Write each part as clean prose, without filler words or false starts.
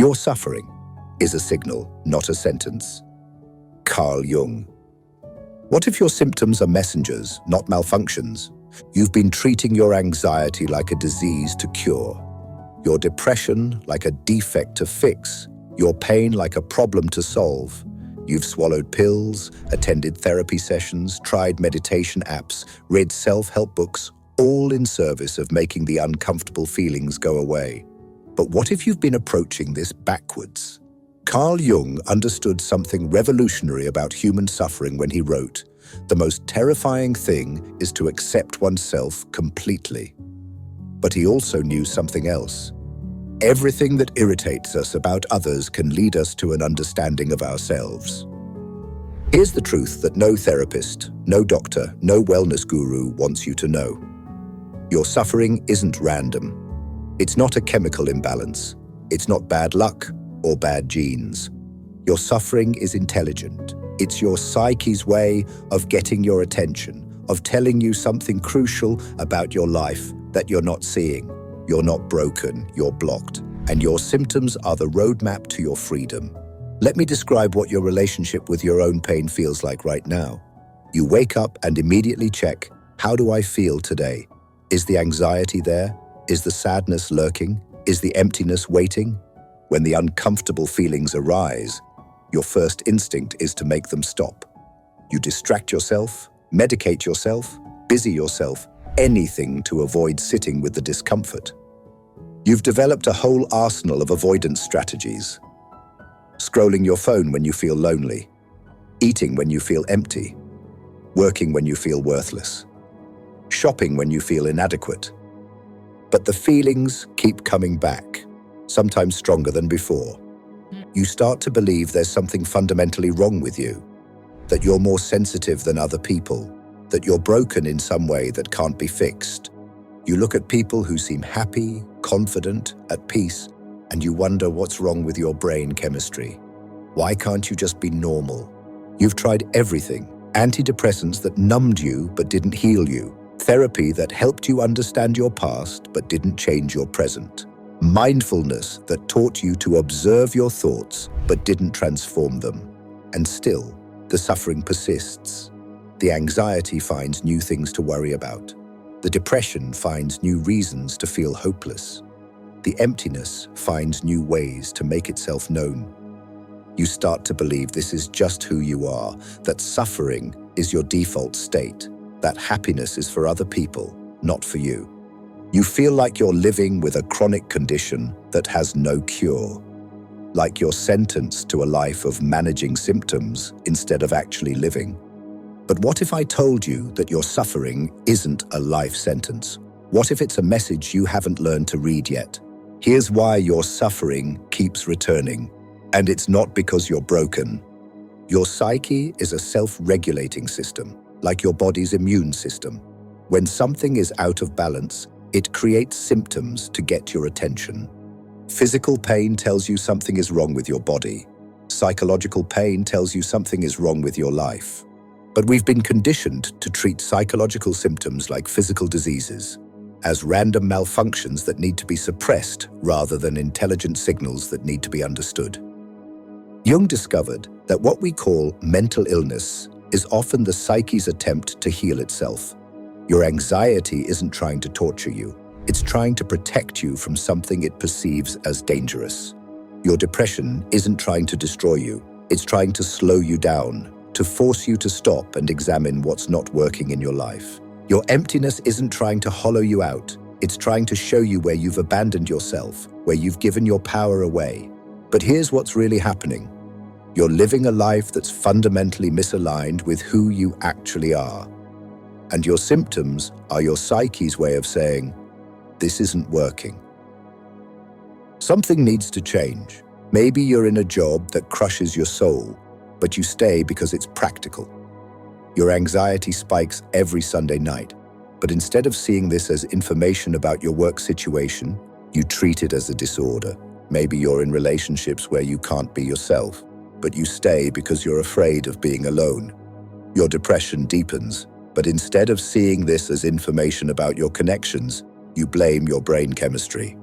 Your suffering is a signal, not a sentence. Carl Jung. What if your symptoms are messengers, not malfunctions? You've been treating your anxiety like a disease to cure, your depression like a defect to fix, your pain like a problem to solve. You've swallowed pills, attended therapy sessions, tried meditation apps, read self-help books, all in service of making the uncomfortable feelings go away. But what if you've been approaching this backwards? Carl Jung understood something revolutionary about human suffering when he wrote, "The most terrifying thing is to accept oneself completely." But he also knew something else. Everything that irritates us about others can lead us to an understanding of ourselves. Here's the truth that no therapist, no doctor, no wellness guru wants you to know. Your suffering isn't random. It's not a chemical imbalance. It's not bad luck or bad genes. Your suffering is intelligent. It's your psyche's way of getting your attention, of telling you something crucial about your life that you're not seeing. You're not broken, you're blocked, and your symptoms are the roadmap to your freedom. Let me describe what your relationship with your own pain feels like right now. You wake up and immediately check, how do I feel today? Is the anxiety there? Is the sadness lurking? Is the emptiness waiting? When the uncomfortable feelings arise, your first instinct is to make them stop. You distract yourself, medicate yourself, busy yourself, anything to avoid sitting with the discomfort. You've developed a whole arsenal of avoidance strategies. Scrolling your phone when you feel lonely, eating when you feel empty, working when you feel worthless, shopping when you feel inadequate. But the feelings keep coming back, sometimes stronger than before. You start to believe there's something fundamentally wrong with you, that you're more sensitive than other people, that you're broken in some way that can't be fixed. You look at people who seem happy, confident, at peace, and you wonder what's wrong with your brain chemistry. Why can't you just be normal? You've tried everything. Antidepressants that numbed you but didn't heal you. Therapy that helped you understand your past but didn't change your present. Mindfulness that taught you to observe your thoughts but didn't transform them. And still, the suffering persists. The anxiety finds new things to worry about. The depression finds new reasons to feel hopeless. The emptiness finds new ways to make itself known. You start to believe this is just who you are, that suffering is your default state, that happiness is for other people, not for you. You feel like you're living with a chronic condition that has no cure, like you're sentenced to a life of managing symptoms instead of actually living. But what if I told you that your suffering isn't a life sentence? What if it's a message you haven't learned to read yet? Here's why your suffering keeps returning. And it's not because you're broken. Your psyche is a self-regulating system, like your body's immune system. When something is out of balance, it creates symptoms to get your attention. Physical pain tells you something is wrong with your body. Psychological pain tells you something is wrong with your life. But we've been conditioned to treat psychological symptoms like physical diseases, as random malfunctions that need to be suppressed rather than intelligent signals that need to be understood. Jung discovered that what we call mental illness is often the psyche's attempt to heal itself. Your anxiety isn't trying to torture you. It's trying to protect you from something it perceives as dangerous. Your depression isn't trying to destroy you. It's trying to slow you down, to force you to stop and examine what's not working in your life. Your emptiness isn't trying to hollow you out. It's trying to show you where you've abandoned yourself, where you've given your power away. But here's what's really happening. You're living a life that's fundamentally misaligned with who you actually are. And your symptoms are your psyche's way of saying, this isn't working. Something needs to change. Maybe you're in a job that crushes your soul, but you stay because it's practical. Your anxiety spikes every Sunday night, but instead of seeing this as information about your work situation, you treat it as a disorder. Maybe you're in relationships where you can't be yourself, but you stay because you're afraid of being alone. Your depression deepens, but instead of seeing this as information about your connections, you blame your brain chemistry.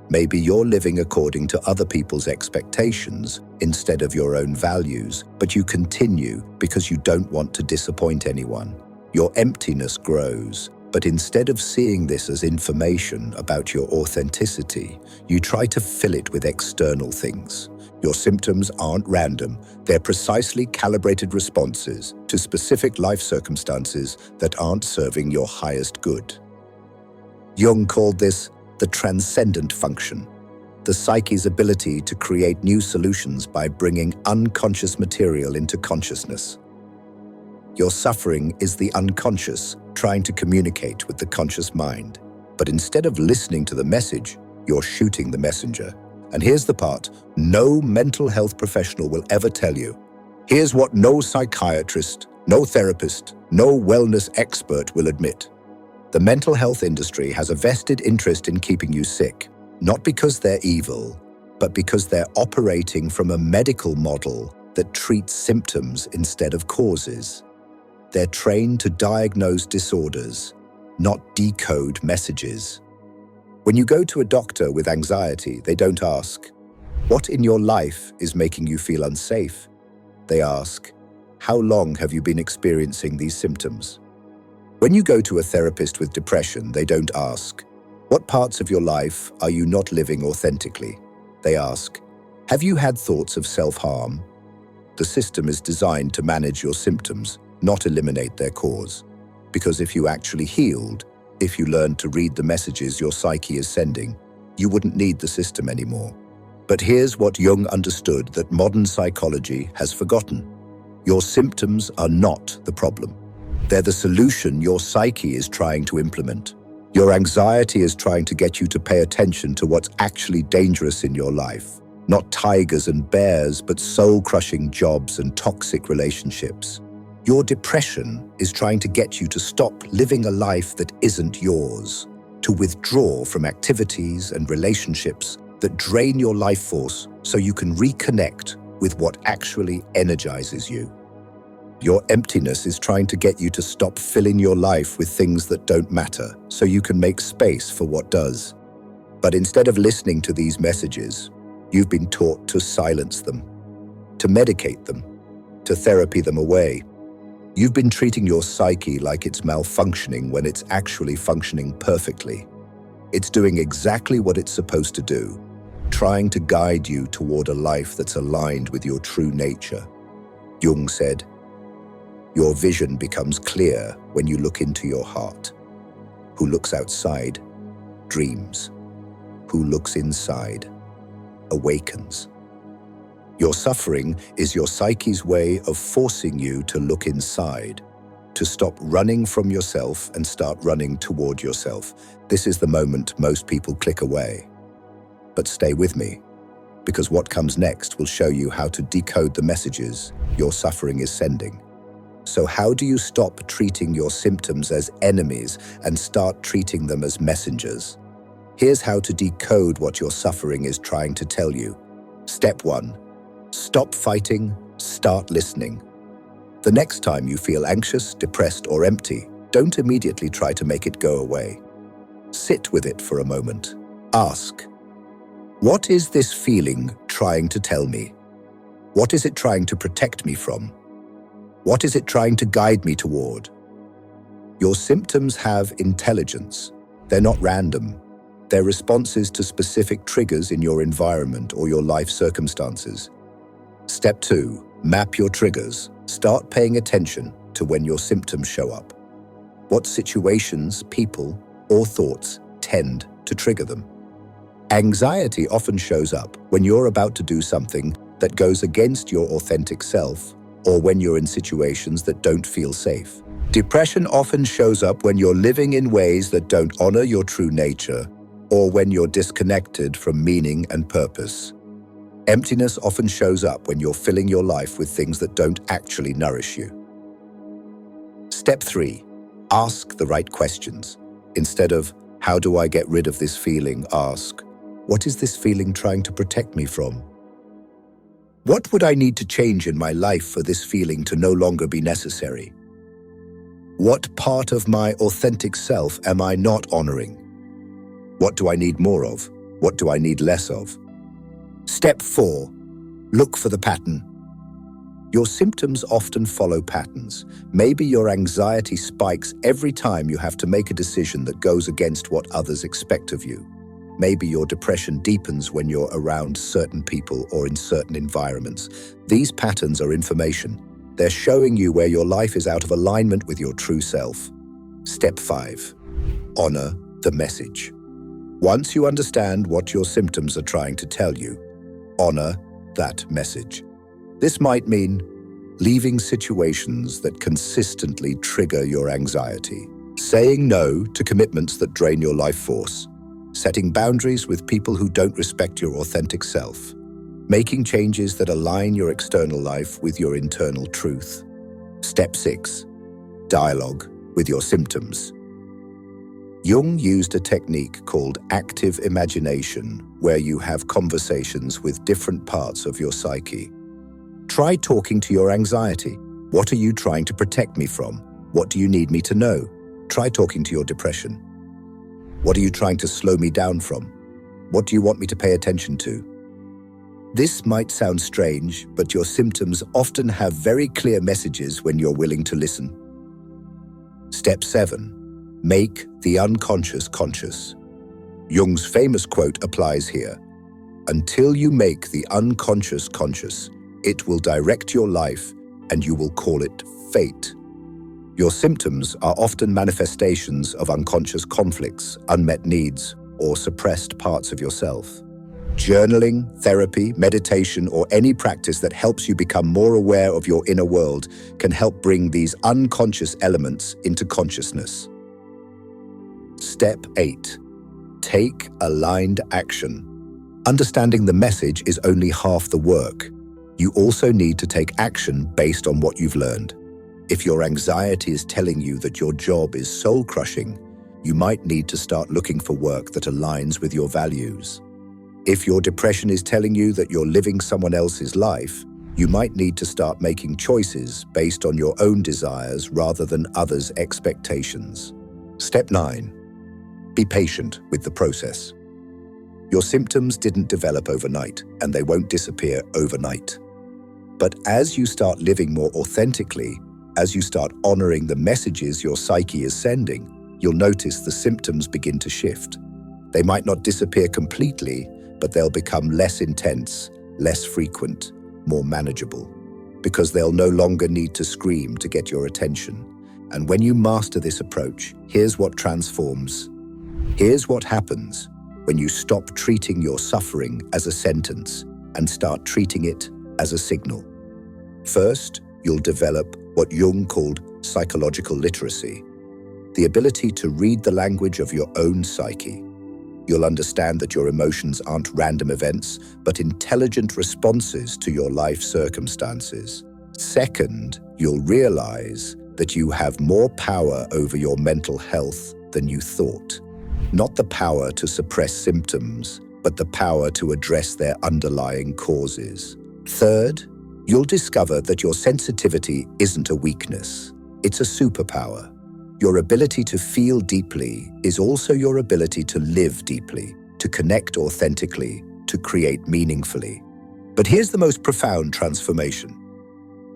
Maybe you're living according to other people's expectations instead of your own values, but you continue because you don't want to disappoint anyone. Your emptiness grows, but instead of seeing this as information about your authenticity, you try to fill it with external things. Your symptoms aren't random, they're precisely calibrated responses to specific life circumstances that aren't serving your highest good. Jung called this the transcendent function, the psyche's ability to create new solutions by bringing unconscious material into consciousness. Your suffering is the unconscious trying to communicate with the conscious mind. But instead of listening to the message, you're shooting the messenger. And here's the part no mental health professional will ever tell you. Here's what no psychiatrist, no therapist, no wellness expert will admit. The mental health industry has a vested interest in keeping you sick, not because they're evil, but because they're operating from a medical model that treats symptoms instead of causes. They're trained to diagnose disorders, not decode messages. When you go to a doctor with anxiety, they don't ask, "What in your life is making you feel unsafe?" They ask, "How long have you been experiencing these symptoms?" When you go to a therapist with depression, they don't ask, "What parts of your life are you not living authentically?" They ask, "Have you had thoughts of self-harm?" The system is designed to manage your symptoms, not eliminate their cause. Because if you actually healed, if you learned to read the messages your psyche is sending, you wouldn't need the system anymore. But here's what Jung understood that modern psychology has forgotten. Your symptoms are not the problem. They're the solution your psyche is trying to implement. Your anxiety is trying to get you to pay attention to what's actually dangerous in your life. Not tigers and bears, but soul-crushing jobs and toxic relationships. Your depression is trying to get you to stop living a life that isn't yours, to withdraw from activities and relationships that drain your life force so you can reconnect with what actually energizes you. Your emptiness is trying to get you to stop filling your life with things that don't matter so you can make space for what does. But instead of listening to these messages, you've been taught to silence them, to medicate them, to therapy them away. You've been treating your psyche like it's malfunctioning when it's actually functioning perfectly. It's doing exactly what it's supposed to do, trying to guide you toward a life that's aligned with your true nature. Jung said, "Your vision becomes clear when you look into your heart. Who looks outside, dreams. Who looks inside, awakens." Your suffering is your psyche's way of forcing you to look inside, to stop running from yourself and start running toward yourself. This is the moment most people click away. But stay with me, because what comes next will show you how to decode the messages your suffering is sending. So how do you stop treating your symptoms as enemies and start treating them as messengers? Here's how to decode what your suffering is trying to tell you. Step 1. Stop fighting, start listening. The next time you feel anxious, depressed, or empty, don't immediately try to make it go away. Sit with it for a moment. Ask, what is this feeling trying to tell me? What is it trying to protect me from? What is it trying to guide me toward? Your symptoms have intelligence. They're not random. They're responses to specific triggers in your environment or your life circumstances. Step 2. Map your triggers. Start paying attention to when your symptoms show up. What situations, people, or thoughts tend to trigger them? Anxiety often shows up when you're about to do something that goes against your authentic self, or when you're in situations that don't feel safe. Depression often shows up when you're living in ways that don't honor your true nature, or when you're disconnected from meaning and purpose. Emptiness often shows up when you're filling your life with things that don't actually nourish you. Step 3. Ask the right questions. Instead of, how do I get rid of this feeling? Ask, what is this feeling trying to protect me from? What would I need to change in my life for this feeling to no longer be necessary? What part of my authentic self am I not honoring? What do I need more of? What do I need less of? Step 4. Look for the pattern. Your symptoms often follow patterns. Maybe your anxiety spikes every time you have to make a decision that goes against what others expect of you. Maybe your depression deepens when you're around certain people or in certain environments. These patterns are information. They're showing you where your life is out of alignment with your true self. Step 5. Honor the message. Once you understand what your symptoms are trying to tell you, honor that message. This might mean leaving situations that consistently trigger your anxiety, saying no to commitments that drain your life force, setting boundaries with people who don't respect your authentic self, making changes that align your external life with your internal truth. Step 6. Dialogue with your symptoms. Jung used a technique called active imagination, where you have conversations with different parts of your psyche. Try talking to your anxiety. What are you trying to protect me from? What do you need me to know? Try talking to your depression. What are you trying to slow me down from? What do you want me to pay attention to? This might sound strange, but your symptoms often have very clear messages when you're willing to listen. Step 7. Make the unconscious conscious. Jung's famous quote applies here. Until you make the unconscious conscious, it will direct your life and you will call it fate. Your symptoms are often manifestations of unconscious conflicts, unmet needs, or suppressed parts of yourself. Journaling, therapy, meditation, or any practice that helps you become more aware of your inner world can help bring these unconscious elements into consciousness. Step 8. Take aligned action. Understanding the message is only half the work. You also need to take action based on what you've learned. If your anxiety is telling you that your job is soul-crushing, you might need to start looking for work that aligns with your values. If your depression is telling you that you're living someone else's life, you might need to start making choices based on your own desires rather than others' expectations. Step 9. Be patient with the process. Your symptoms didn't develop overnight, and they won't disappear overnight. But as you start living more authentically, as you start honoring the messages your psyche is sending, you'll notice the symptoms begin to shift. They might not disappear completely, but they'll become less intense, less frequent, more manageable, because they'll no longer need to scream to get your attention. And when you master this approach, here's what transforms. Here's what happens when you stop treating your suffering as a sentence and start treating it as a signal. First, you'll develop what Jung called psychological literacy, the ability to read the language of your own psyche. You'll understand that your emotions aren't random events, but intelligent responses to your life circumstances. Second, you'll realize that you have more power over your mental health than you thought. Not the power to suppress symptoms, but the power to address their underlying causes. Third, you'll discover that your sensitivity isn't a weakness. It's a superpower. Your ability to feel deeply is also your ability to live deeply, to connect authentically, to create meaningfully. But here's the most profound transformation.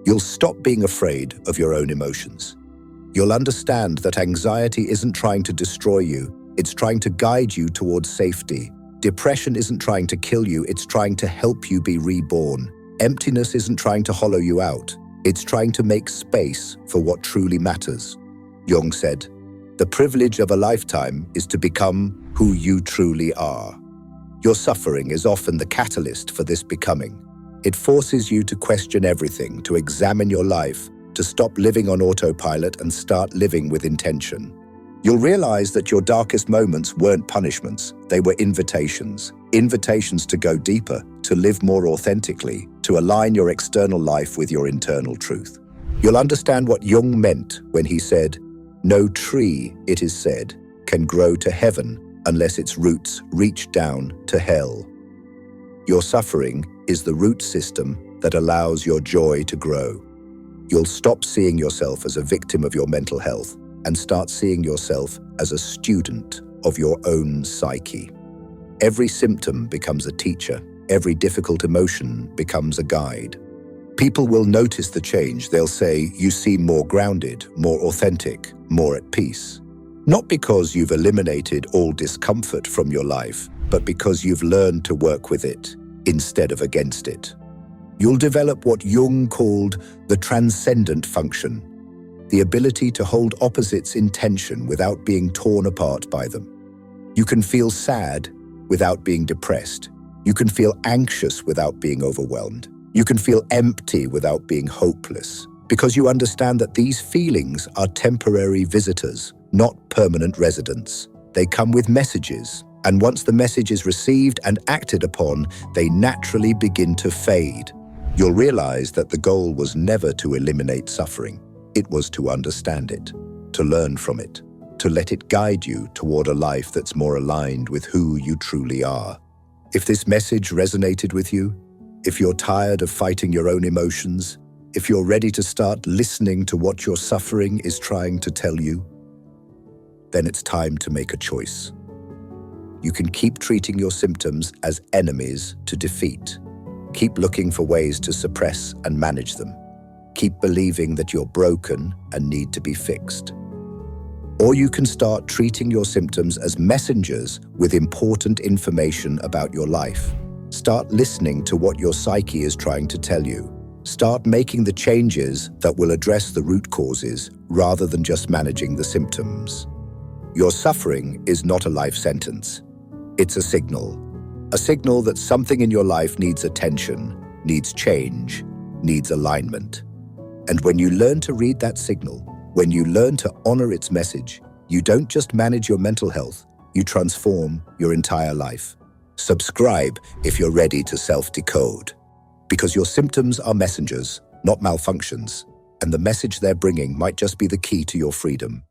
You'll stop being afraid of your own emotions. You'll understand that anxiety isn't trying to destroy you, it's trying to guide you towards safety. Depression isn't trying to kill you, it's trying to help you be reborn. Emptiness isn't trying to hollow you out, it's trying to make space for what truly matters. Jung said, "The privilege of a lifetime is to become who you truly are." Your suffering is often the catalyst for this becoming. It forces you to question everything, to examine your life, to stop living on autopilot and start living with intention. You'll realize that your darkest moments weren't punishments, they were invitations. Invitations to go deeper, to live more authentically, to align your external life with your internal truth. You'll understand what Jung meant when he said, "No tree, it is said, can grow to heaven unless its roots reach down to hell." Your suffering is the root system that allows your joy to grow. You'll stop seeing yourself as a victim of your mental health and start seeing yourself as a student of your own psyche. Every symptom becomes a teacher. Every difficult emotion becomes a guide. People will notice the change. They'll say, "You seem more grounded, more authentic, more at peace." Not because you've eliminated all discomfort from your life, but because you've learned to work with it instead of against it. You'll develop what Jung called the transcendent function, the ability to hold opposites in tension without being torn apart by them. You can feel sad without being depressed. You can feel anxious without being overwhelmed. You can feel empty without being hopeless, because you understand that these feelings are temporary visitors, not permanent residents. They come with messages, and once the message is received and acted upon, they naturally begin to fade. You'll realize that the goal was never to eliminate suffering. It was to understand it, to learn from it, to let it guide you toward a life that's more aligned with who you truly are. If this message resonated with you, if you're tired of fighting your own emotions, if you're ready to start listening to what your suffering is trying to tell you, then it's time to make a choice. You can keep treating your symptoms as enemies to defeat. Keep looking for ways to suppress and manage them. Keep believing that you're broken and need to be fixed. Or you can start treating your symptoms as messengers with important information about your life. Start listening to what your psyche is trying to tell you. Start making the changes that will address the root causes rather than just managing the symptoms. Your suffering is not a life sentence. It's a signal that something in your life needs attention, needs change, needs alignment. And when you learn to read that signal, when you learn to honor its message, you don't just manage your mental health, you transform your entire life. Subscribe if you're ready to self-decode. Because your symptoms are messengers, not malfunctions, and the message they're bringing might just be the key to your freedom.